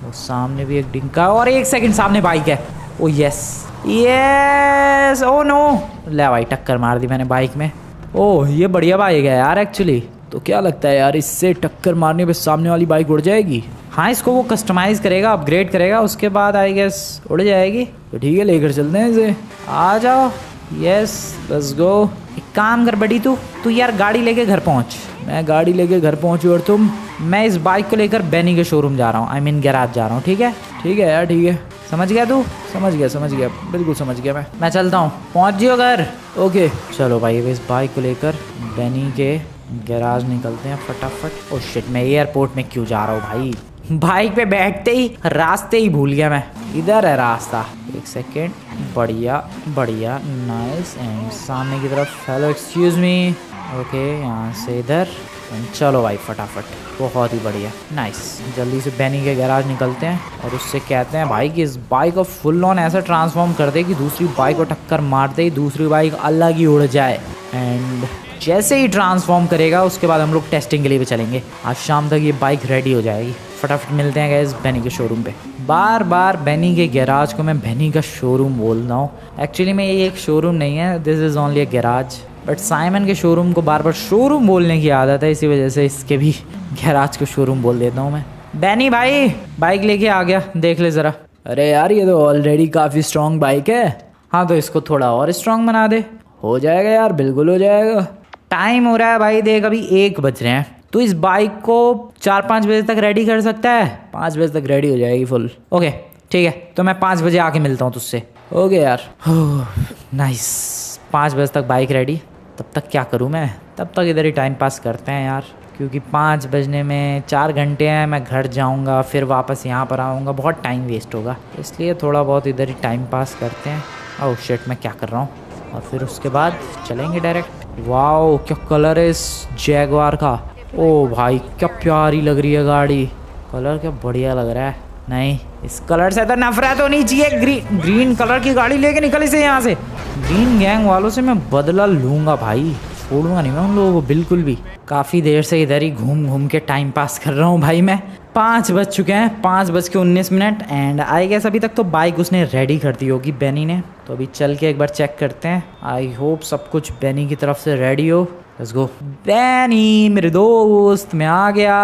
और सामने भी एक डिंका, और एक सेकंड, सामने बाइक है। Oh yes yes. Oh no, ले भाई टक्कर मार दी मैंने बाइक में। ओह, ये बढ़िया बाइक है यार एक्चुअली। तो क्या लगता है यार, इससे टक्कर मारने पे सामने वाली बाइक उड़ जाएगी? हाँ, इसको वो कस्टमाइज करेगा, अपग्रेड करेगा, उसके बाद आई गेस उड़ जाएगी। तो ठीक है, लेकर चलते हैं इसे। आ जाओ। Yes, let's go. एक काम कर बड़ी, तू यार गाड़ी लेके घर पहुँच। मैं गाड़ी लेके घर पहुँचूँ और तुम? मैं इस बाइक को लेकर बेनी के शोरूम जा रहा हूँ, आई मीन गैराज जा रहा हूँ। ठीक है? ठीक है यार, ठीक है। समझ गया तू? समझ गया, बिल्कुल समझ गया मैं चलता हूँ। पहुँच जियो घर। ओके, चलो भाई, इस बाइक को लेकर बेनी के गैराज निकलते हैं फटाफट। ओह शिट, मैं एयरपोर्ट में क्यों जा रहा हूँ भाई? बाइक पे बैठते ही रास्ते ही भूल गया मैं। इधर है रास्ता। एक सेकेंड। बढ़िया बढ़िया, नाइस। एंड सामने की तरफ, हेलो एक्सक्यूज मी। ओके, यहाँ से इधर। चलो भाई फटाफट, बहुत ही बढ़िया, नाइस। जल्दी से बेनी के गैराज निकलते हैं और उससे कहते हैं भाई कि इस बाइक को फुल ऑन ऐसा ट्रांसफॉर्म कर दे कि दूसरी बाइक को टक्कर मारते ही दूसरी बाइक अलग ही उड़ जाए। एंड जैसे ही ट्रांसफॉर्म करेगा उसके बाद हम लोग टेस्टिंग के लिए भी चलेंगे। आज शाम तक ये बाइक रेडी हो जाएगी। फटाफट मिलते हैं गाइस बेनी के शोरूम पे। बार बार बेनी के गैराज को मैं बेनी का शोरूम बोल रहा हूँ। एक्चुअली में ये एक शोरूम नहीं है, this is only a garage. But Simon के शोरूम को बार बार शोरूम बोलने की आदत है, इसी वजह से इसके भी गैराज को शोरूम बोल देता हूँ मैं। बेनी भाई, बाइक लेके आ गया, देख ले ज़रा। अरे यार, ये तो ऑलरेडी काफ़ी स्ट्रॉन्ग बाइक है। हाँ, तो इसको थोड़ा और स्ट्रॉन्ग बना दे। हो जाएगा यार, बिल्कुल हो जाएगा। टाइम हो रहा है भाई, देख अभी 1 बज रहे हैं। तो इस बाइक को 4-5 बजे तक रेडी कर सकता है? 5 बजे तक रेडी हो जाएगी फुल। ओके ठीक है, तो मैं 5 बजे आके मिलता हूँ तुझसे। ओके यार, नाइस। 5 बजे तक बाइक रेडी। तब तक क्या करूँ मैं? तब तक इधर ही टाइम पास करते हैं यार, क्योंकि 5 बजने में 4 घंटे हैं। मैं घर जाऊँगा, फिर वापस यहाँ पर आऊँगा, बहुत टाइम वेस्ट होगा। इसलिए थोड़ा बहुत इधर ही टाइम पास करते हैं। ओह शिट, मैं क्या कर रहा हूँ? और फिर उसके बाद चलेंगे डायरेक्ट। वाओ, क्या कलर है इस जैगवार का। ओ भाई, क्या प्यारी लग रही है गाड़ी। कलर क्या बढ़िया लग रहा है। नहीं, इस कलर से तो नफरत होनी चाहिए। ग्रीन कलर की गाड़ी लेके निकल इसे यहाँ से। ग्रीन गैंग वालों से मैं बदला लूँगा भाई, छोड़ूंगा नहीं मैं उन लोगों को बिल्कुल भी। काफ़ी देर से इधर ही घूम घूम के टाइम पास कर रहा हूँ भाई मैं। 5 बज चुके हैं, 5:19 एंड आई गेस अभी तक तो बाइक उसने रेडी कर दी होगी बेनी ने। तो अभी चल के एक बार चेक करते हैं। आई होप सब कुछ बेनी की तरफ से रेडी हो। Let's go. बेनी मेरे दोस्त, मैं आ गया।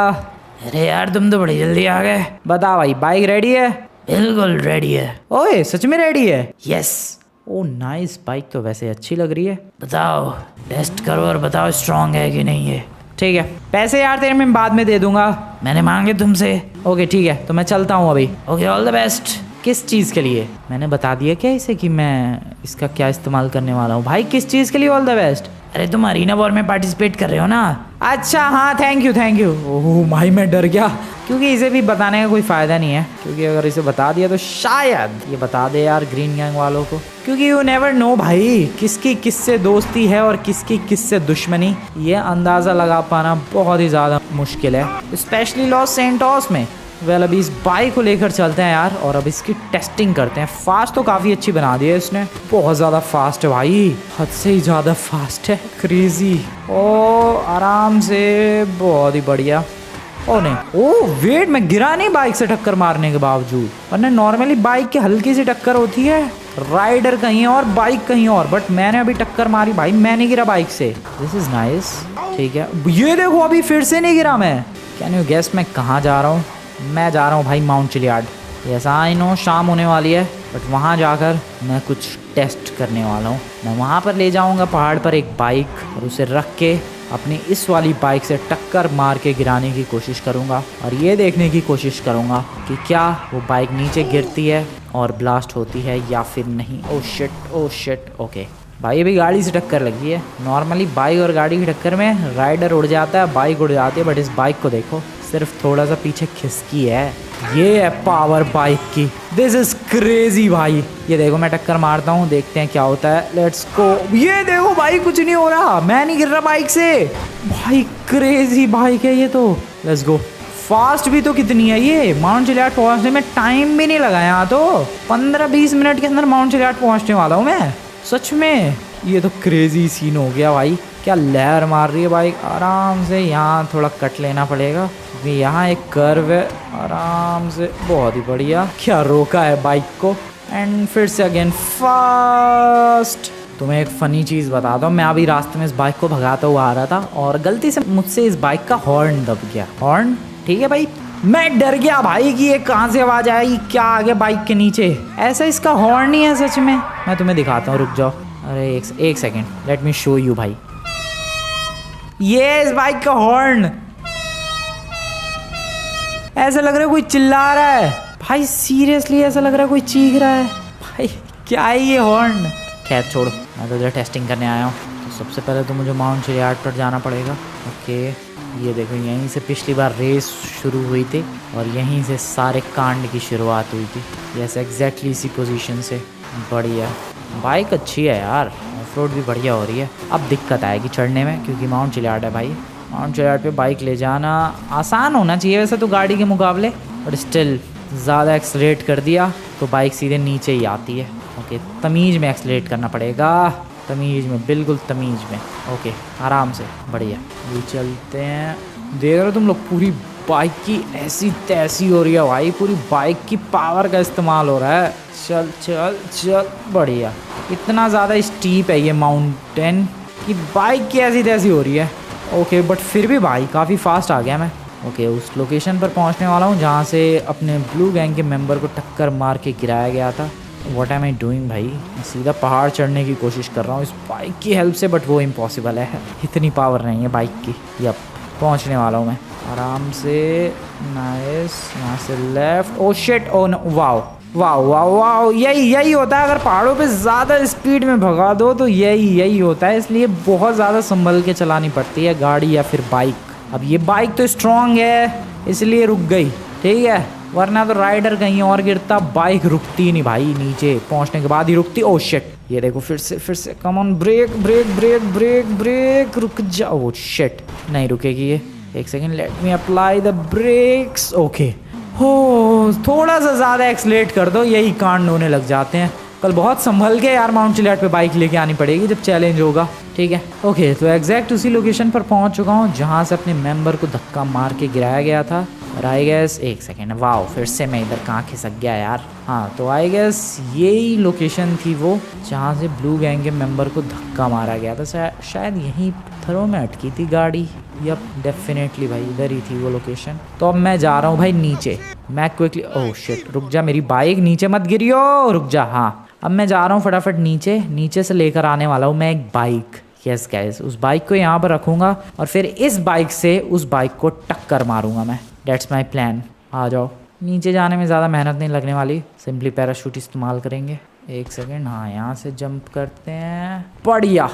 अरे यार, तुम तो बड़ी जल्दी आ गए। बता भाई, बाइक रेडी है? बिल्कुल रेडी है। ओए, सच में रेडी है? यस, ओ नाइस, बाइक तो वैसे अच्छी लग रही है। बताओ, टेस्ट करो और बताओ स्ट्रांग है कि नहीं है। ठीक है, पैसे यार तेरे मैं बाद में दे दूंगा, मैंने मांगे तुमसे। ओके ठीक है, तो मैं चलता हूँ अभी। Okay, all the best. किस चीज़ के लिए? मैंने बता दिया क्या इसे कि मैं इसका क्या इस्तेमाल करने वाला हूँ? भाई किस चीज़ के लिए ऑल द बेस्ट? अरे तुम अरीना वॉर में पार्टिसिपेट कर रहे हो ना? अच्छा हाँ, थैंक यू थैंक यू। ओह भाई मैं डर गया, क्योंकि इसे भी बताने का कोई फ़ायदा नहीं है, क्योंकि अगर इसे बता दिया तो शायद ये बता दे यार ग्रीन गैंग वालों को, क्योंकि यू नेवर नो भाई किसकी किससे दोस्ती है और किसकी किससे दुश्मनी, ये अंदाज़ा लगा पाना बहुत ही ज़्यादा मुश्किल है, स्पेशली लॉस सेंटोस में। वेल अभी इस बाइक को लेकर चलते हैं यार, और अब इसकी टेस्टिंग करते हैं। फास्ट तो काफ़ी अच्छी बना दी है इसने, बहुत ज़्यादा फास्ट है भाई, हद से ही ज़्यादा फास्ट है, क्रेजी। ओ आराम से, बहुत ही बढ़िया। ओ नहीं, ओ वेट, मैं गिरा नहीं बाइक से टक्कर मारने के बावजूद, वरना नॉर्मली बाइक की हल्की सी टक्कर होती है, राइडर कहीं और बाइक कहीं और, बट मैंने अभी टक्कर मारी भाई, मैंने गिरा बाइक से। This is nice. ठीक है, ये देखो अभी फिर से नहीं गिरा मैं। कैन यू गेस मैं कहाँ जा रहा हूँ? मैं जा रहा हूँ भाई माउंट चिलियाड। ऐसा आई नो शाम होने वाली है, बट वहाँ जाकर मैं कुछ टेस्ट करने वाला हूँ। मैं वहाँ पर ले जाऊँगा पहाड़ पर एक बाइक, और उसे रख के अपनी इस वाली बाइक से टक्कर मार के गिराने की कोशिश करूँगा, और ये देखने की कोशिश करूँगा कि क्या वो बाइक नीचे गिरती है और ब्लास्ट होती है या फिर नहीं। ओ शिट ओके भाई, अभी गाड़ी से टक्कर लगी है। नॉर्मली बाइक और गाड़ी की टक्कर में राइडर उड़ जाता है, बाइक उड़ जाती है, बट इस बाइक को देखो सिर्फ थोड़ा सा पीछे खिसकी है। ये है पावर बाइक की, दिस इज क्रेजी भाई। ये देखो मैं टक्कर मारता हूँ, देखते हैं क्या होता है। Let's go. ये देखो भाई कुछ नहीं हो रहा, मैं नहीं गिर रहा बाइक से। भाई क्रेजी बाइक है ये तो। Let's go. फास्ट भी तो कितनी है ये, माउंट चिलियाड पहुँचने में टाइम भी नहीं लगा यहाँ तो, 15-20 मिनट के अंदर माउंट चिलियाड पहुँचने वाला हूँ मैं, सच में। ये तो क्रेजी सीन हो गया भाई, क्या लहर मार रही है बाइक। आराम से यहाँ थोड़ा कट लेना पड़ेगा, यहाँ एक कर्व है, आराम से, बहुत ही बढ़िया। क्या रोका है बाइक को, एंड फिर से अगेन फास्ट। तुम्हें एक फ़नी चीज़ बताता हूँ, मैं अभी रास्ते में इस बाइक को भगाता हुआ आ रहा था, और गलती से मुझसे इस बाइक का हॉर्न दब गया। हॉर्न ठीक है भाई, मैं डर गया भाई कि ये कहाँ से आवाज़ आएगी, क्या आ गया बाइक के नीचे। ऐसा इसका हॉर्न ही है सच में, मैं तुम्हें दिखाता हूँ, रुक जाओ। अरे एक second, let me show you भाई। ये इस बाइक का हॉर्न, ऐसा लग रहा है कोई चिल्ला रहा है भाई, सीरियसली ऐसा लग रहा है कोई चीख रहा है भाई। क्या है ये हॉर्न? खैर छोड़ो, मैं तो इधर टेस्टिंग करने आया हूँ। तो सबसे पहले तो मुझे माउंट चिलियाड पर जाना पड़ेगा। ओके, ये देखो यहीं से पिछली बार रेस शुरू हुई थी, और यहीं से सारे कांड की शुरुआत हुई थी। यस एग्जैक्टली इसी पोजीशन से। बढ़िया, बाइक अच्छी है यार, ऑफ रोड भी बढ़िया हो रही है। अब दिक्कत आएगी चढ़ने में, क्योंकि माउंट चिलियाड है भाई। माउंट चिलियाड पे बाइक ले जाना आसान होना चाहिए वैसे तो गाड़ी के मुकाबले, बट स्टिल ज़्यादा एक्सलेट कर दिया तो बाइक सीधे नीचे ही आती है। ओके, तमीज़ में एक्सलेट करना पड़ेगा, तमीज़ में, बिल्कुल तमीज़ में। ओके, आराम से, बढ़िया। ये चलते हैं। देख रहे हो तुम लोग, पूरी बाइक की ऐसी तैसी हो रही है भाई, पूरी बाइक की पावर का इस्तेमाल हो रहा है। चल चल चल, बढ़िया। इतना ज़्यादा स्टीप है ये माउंटेन कि बाइक की ऐसी तैसी हो रही है। ओके, बट फिर भी भाई काफ़ी फास्ट आ गया मैं। ओके, उस लोकेशन पर पहुंचने वाला हूं जहां से अपने ब्लू गैंग के मेंबर को टक्कर मार के गिराया गया था। व्हाट एम आई डूइंग भाई, मैं सीधा पहाड़ चढ़ने की कोशिश कर रहा हूँ इस बाइक की हेल्प से, बट वो इम्पॉसिबल है, इतनी पावर नहीं है बाइक की। यप, पहुँचने वाला हूँ मैं आराम से। नाइस, यहाँ से left. Oh shit, oh no, wow wow wow wow, यही होता है अगर पहाड़ों पे ज़्यादा स्पीड में भगा दो तो यही होता है, इसलिए बहुत ज़्यादा संभल के चलानी पड़ती है गाड़ी या फिर बाइक। अब ये बाइक तो स्ट्रॉन्ग है इसलिए रुक गई, ठीक है, वरना तो राइडर कहीं और गिरता, बाइक रुकती नहीं भाई, नीचे पहुंचने के बाद ही रुकती। ओह शिट, ये देखो फिर से come on, brake brake brake brake brake, रुक जाओ। ओह शिट, नहीं रुकेगी ये, एक second, let me apply the brakes. Okay, हो थोड़ा सा ज़्यादा एक्सलेट कर दो, यही कांड होने लग जाते हैं। कल बहुत संभल के यार माउंट चिलियाड पे बाइक लेके आनी पड़ेगी जब चैलेंज होगा, ठीक है। ओके, तो एग्जैक्ट उसी लोकेशन पर पहुंच चुका हूं जहां से अपने मेंबर को धक्का मार के गिराया गया था। और आई गेस, एक सेकेंड, वाओ, फिर से मैं इधर कहाँ खिसक गया यार। हाँ, तो आई गेस यही लोकेशन थी वो जहाँ से ब्लू गैंग के मेंबर को धक्का मारा गया था। शायद यहीं पत्थरों में अटकी थी गाड़ी। यप, डेफिनेटली भाई इधर ही थी वो लोकेशन। तो अब मैं जा रहा हूँ भाई नीचे। मैं क्विकली, ओह शिट, रुक जा, मेरी बाइक नीचे मत गिरियो, रुक जा। हाँ, अब मैं जा रहा हूँ फटाफट नीचे से लेकर आने वाला हूँ मैं एक बाइक। यस गाइस, उस बाइक को यहाँ पर रखूँगा और फिर इस बाइक से उस बाइक को टक्कर मारूंगा मैं। Dates my plan. आ जाओ। नीचे जाने में ज़्यादा मेहनत नहीं लगने वाली, सिंपली पैराशूट इस्तेमाल करेंगे। एक सेकेंड, हाँ यहाँ से जंप करते हैं। बढ़िया,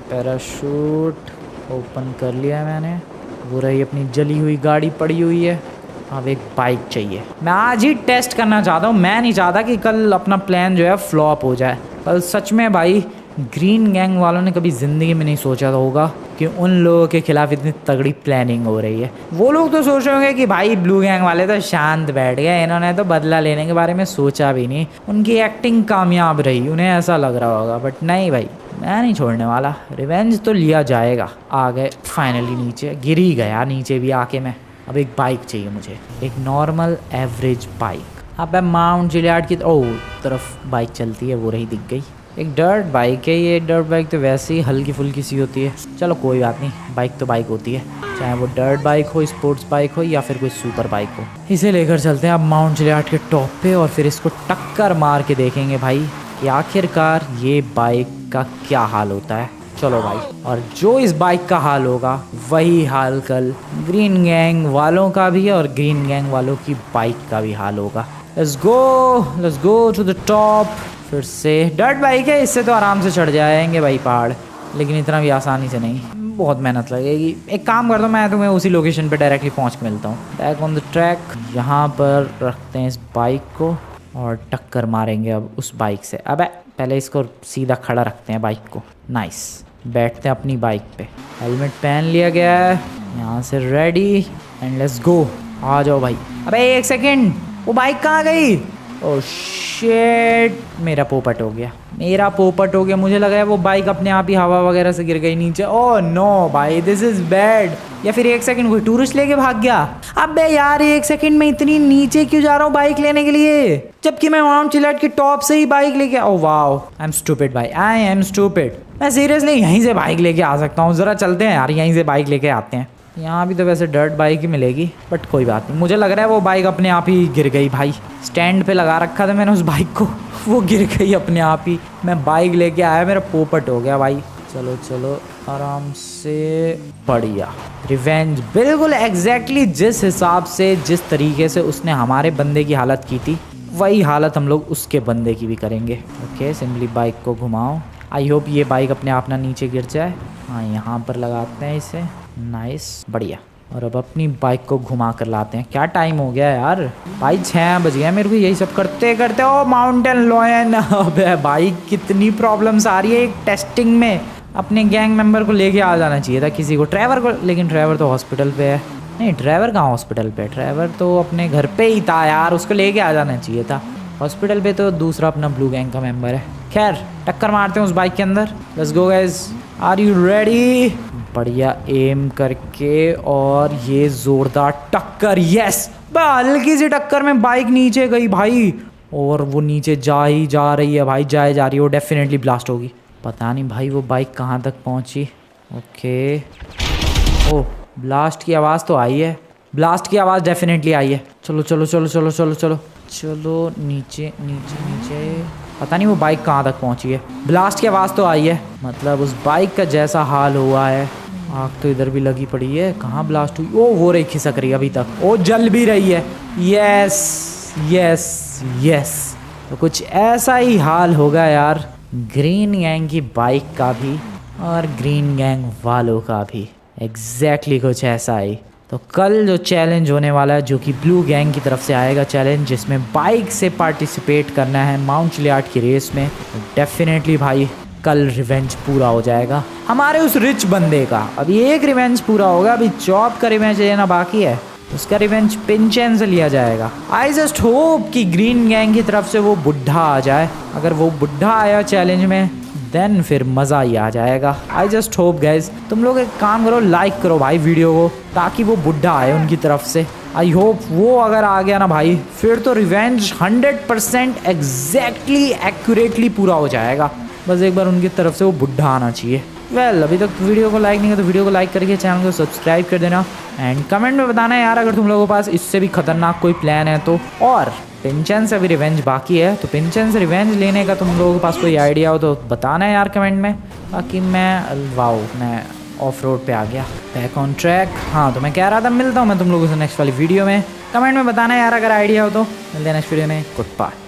पैराशूट ओपन कर लिया है मैंने। वो रही अपनी जली हुई गाड़ी पड़ी हुई है। अब एक बाइक चाहिए। मैं आज ही टेस्ट करना चाहता हूँ, मैं नहीं चाहता कि कल अपना प्लान जो है फ्लॉप हो जाए। कल सच में भाई ग्रीन गैंग वालों ने कभी ज़िंदगी में नहीं सोचा होगा कि उन लोगों के खिलाफ इतनी तगड़ी प्लानिंग हो रही है। वो लोग तो सोच रहे होंगे कि भाई ब्लू गैंग वाले तो शांत बैठ गए, इन्होंने तो बदला लेने के बारे में सोचा भी नहीं, उनकी एक्टिंग कामयाब रही, उन्हें ऐसा लग रहा होगा। बट नहीं भाई, मैं नहीं छोड़ने वाला, रिवेंज तो लिया जाएगा। आ गए फाइनली नीचे, गिर ही गया नीचे भी आके मैं। अब एक बाइक चाहिए मुझे, एक नॉर्मल एवरेज बाइक। अब माउंट जिलियार्ड की तरफ बाइक चलती है, वो रही दिख गई। एक डर्ट बाइक है ये। डर्ट बाइक तो वैसे ही हल्की फुल्की सी होती है, चलो कोई बात नहीं, बाइक तो बाइक होती है, चाहे वो डर्ट बाइक हो, स्पोर्ट्स बाइक हो या फिर कोई सुपर बाइक हो। इसे लेकर चलते हैं अब माउंट जिलियार्ड के टॉप पे और फिर इसको टक्कर मार के देखेंगे भाई कि आखिरकार ये बाइक का क्या हाल होता है। चलो भाई, और जो इस बाइक का हाल होगा वही हाल कल ग्रीन गैंग वालों का भी है और ग्रीन गैंग वालों की बाइक का भी हाल होगा। Let's go to the top. फिर से डर्ट बाइक है, इससे तो आराम से चढ़ जाएंगे भाई पहाड़, लेकिन इतना भी आसानी से नहीं, बहुत मेहनत लगेगी। एक काम कर दो, मैं तुम्हें उसी लोकेशन पे डायरेक्टली पहुंच के मिलता हूँ। Back on the track. यहाँ पर रखते हैं इस बाइक को और टक्कर मारेंगे अब उस बाइक से। अब पहले इसको सीधा खड़ा रखते हैं बाइक को। नाइस, बैठते हैं अपनी बाइक पे। हेलमेट पहन लिया गया है, यहाँ से रेडी एंड लेट्स गो। आ जाओ भाई। अबे एक सेकेंड, वो बाइक कहाँ गई? ओह शिट, मेरा पोपट हो गया। मुझे लगा है वो बाइक अपने आप ही हवा वगैरह से गिर गई नीचे। ओह नो भाई, दिस इज बैड। या फिर एक सेकंड, कोई टूरिस्ट लेके भाग गया। अबे यार, एक सेकंड में इतनी नीचे क्यों जा रहा हूँ बाइक लेने के लिए, जबकि मैं माउंट जिलियार्ड के टॉप से ही बाइक लेके। Oh wow, I am stupid भाई, आई एम स्टूपिड। मैं सीरियसली यहीं से बाइक लेके आ सकता हूँ। जरा चलते हैं यार, यहीं से बाइक लेके आते हैं। यहाँ भी तो वैसे डर्ट बाइक ही मिलेगी, बट कोई बात नहीं। मुझे लग रहा है वो बाइक अपने आप ही गिर गई भाई। स्टैंड पे लगा रखा था मैंने उस बाइक को, वो गिर गई अपने आप ही। मैं बाइक लेके आया, मेरा पोपट हो गया भाई। चलो आराम से। बढ़िया, रिवेंज बिल्कुल एग्जैक्टली जिस हिसाब से, जिस तरीके से उसने हमारे बंदे की हालत की थी, वही हालत हम लोग उसके बंदे की भी करेंगे। ओके, सिंपली बाइक को घुमाओ। आई होप ये बाइक अपने आप ना नीचे गिर जाए। हाँ, यहाँ पर लगाते हैं इसे। नाइस, बढ़िया। और अब अपनी बाइक को घुमा कर लाते हैं। क्या टाइम हो गया यार भाई, 6 बज गया मेरे को यही सब करते करते। ओ माउंटेन लॉयन, अबे भाई कितनी प्रॉब्लम्स आ रही है एक टेस्टिंग में। अपने गैंग मेंबर को लेके आ जाना चाहिए था किसी को, ट्रैवर को, लेकिन ट्रैवर तो हॉस्पिटल पे है। नहीं, ड्राइवर कहाँ हॉस्पिटल पे? ट्रैवर तो अपने घर पे ही था यार, उसको लेके आ जाना चाहिए था। हॉस्पिटल पे तो दूसरा अपना ब्लू गैंग का मेंबर है। खैर, टक्कर मारते हैं उस बाइक के अंदर। Let's go guys, are you ready? बढ़िया एम करके और ये जोरदार टक्कर। यस, हल्की सी टक्कर में बाइक नीचे गई भाई, और वो नीचे जा ही जा रही है भाई, जा रही है। वो डेफिनेटली ब्लास्ट होगी। पता नहीं भाई वो बाइक कहाँ तक पहुँची। ओके, ओह ब्लास्ट की आवाज़ तो आई है, ब्लास्ट की आवाज़ डेफिनेटली आई है। चलो चलो चलो चलो चलो चलो चलो, नीचे नीचे नीचे। पता नहीं वो बाइक कहाँ तक पहुँची है। ब्लास्ट की आवाज़ तो आई है, मतलब उस बाइक का जैसा हाल हुआ है। आग तो इधर भी लगी पड़ी है। कहाँ ब्लास्ट हुई? ओ वो रही, खिसक रही है अभी तक। ओ जल भी रही है। Yes yes yes. तो कुछ ऐसा ही हाल होगा यार ग्रीन गैंग की बाइक का भी और ग्रीन गैंग वालों का भी। एग्जैक्टली कुछ ऐसा ही। तो कल जो चैलेंज होने वाला है, जो कि ब्लू गैंग की तरफ से आएगा चैलेंज, जिसमें बाइक से पार्टिसिपेट करना है माउंट जिलियार्ड की रेस में, डेफिनेटली भाई कल रिवेंज पूरा हो जाएगा हमारे उस रिच बंदे का। अभी एक रिवेंज पूरा होगा, अभी जॉब का रिवेंज लेना बाकी है, उसका रिवेंज पिंचेन से लिया जाएगा। आई जस्ट होप कि ग्रीन गैंग की तरफ से वो बुढ़ा आ जाए। अगर वो बुढ़ा आया चैलेंज में, देन फिर मज़ा ही आ जाएगा। आई जस्ट होप गाइज, तुम लोग एक काम करो, लाइक करो भाई वीडियो को, ताकि वो बुढ़ा आए उनकी तरफ से। आई होप वो अगर आ गया ना भाई, फिर तो रिवेंज 100% एग्जैक्टली एक्यूरेटली पूरा हो जाएगा। बस एक बार उनकी तरफ से वो बुढ़ा आना चाहिए। वेल, अभी तक वीडियो को लाइक नहीं किया तो वीडियो को लाइक करके चैनल को सब्सक्राइब कर देना। एंड कमेंट में बताना यार अगर तुम लोगों के पास इससे भी खतरनाक कोई प्लान है तो। और पिंचन से अभी रिवेंज बाकी है, तो पिंचन से रिवेंज लेने का तुम लोगों के पास कोई आइडिया हो तो बताना है यार कमेंट में। बाकी मैं ऑफ रोड पे आ गया, बैक ऑन ट्रैक। हाँ तो मैं कह रहा था मिलता हूँ मैं तुम लोगों से नेक्स्ट वाली वीडियो में। कमेंट में बताना यार अगर आइडिया हो तो। मिलते हैं नेक्स्ट वीडियो में। Good bye.